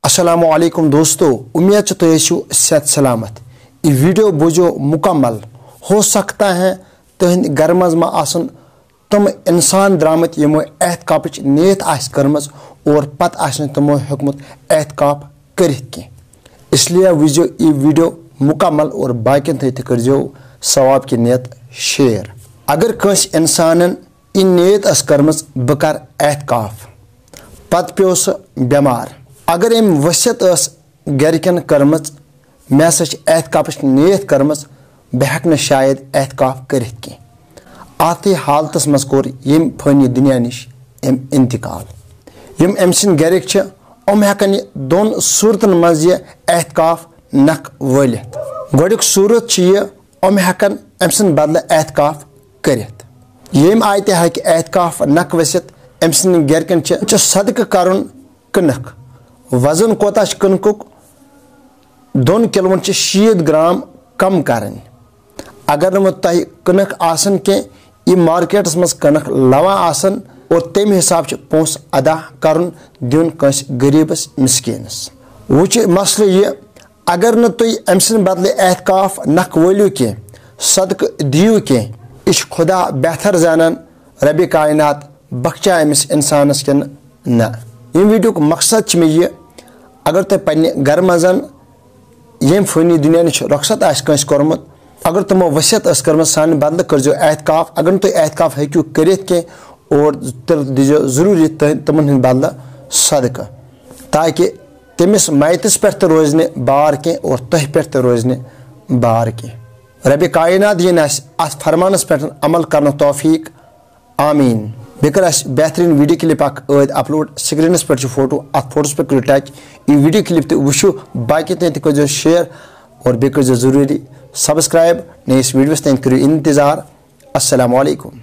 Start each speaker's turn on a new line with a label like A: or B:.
A: अस्सलामुअलैकुम दोस्तों, उम्मीद है तुम सेहत सलामत। ये वीडियो बोझो मुकम्मल। हो सकता है तुहद घर मज आसन तम इंसान द्रामत यमो एहतकाफ नीयत कर्म और पत तमो हेकमुत एहतकाफ कर, इसलिए वुझो ये वीडियो मुकम्मल और बाकिन तजो सवाब की नीयत शेयर। अगर कंस इंसान यह नीयत कर्म बह कर एहतकाफ पत पे बेमार, अगर अम वसियत गरकन कर्म मे हसा एहतकाफ नीयत कर्म बह हेक शायद एहतकाफ कर, अत हालत मज कोर यम फानी दुनिया निश इंतकाल। यम अम सिंद गरक अम हेकन दोन सूरतन मज यह एहतकाफ नख वलित। गोडुक सूरत यह अम हेकन अम सिंद बदल एहतकाफ कर। यम आय हेक एहतकाफ नख वसित अम सिंद गरकन सदक करन कनक। वजन कोता कनकुक 2 किलोन 60 ग्राम कम कर। अगर नम तह कनक आसन के यह मार्केटस मज कनक लवा आसन और तम हिसाब पोस अदा कर दिन कंस गरीबस मिसकीनस। वुच मसल यह, अगर न तुम अम सिंद बदल एहतकाफ नख वलियो कह सदक दियो कह, यह खुदा बेहतर जानन रबी कायनात बख्शा अमिस इंसानस के न। यम वीडियो मकसद मे यह, अगर तुम पन्ने घर मज यम फानी दुनिया निश रुखसत कंस कोरमुत, अगर तुमो वसियत कर्म सान बदल करजो एहतकाफ। अगर तुम एहतकाफ हेक्यू करित के और दिजो जरूरी तमन हंद बदल सदका, ताकि तमिस मायतस पे रोज ने बार के और तह पे रोज ने बार के। रबी कायनात दिन अत फरमानस पे अमल करने तौफीक, आमीन। बे कर बेहतरीन वीडियो क्लिप अपलोड। स्क्रीनस पे फोटो, अत फोटोस पे करो टच। ये वीडियो क्लिप तो वुशो, बाकी तक शेयर और बे कर जरूरी सब्सक्राइब। नई वीडियोस तक करो इंतजार। अस्सलामु अलैकुम।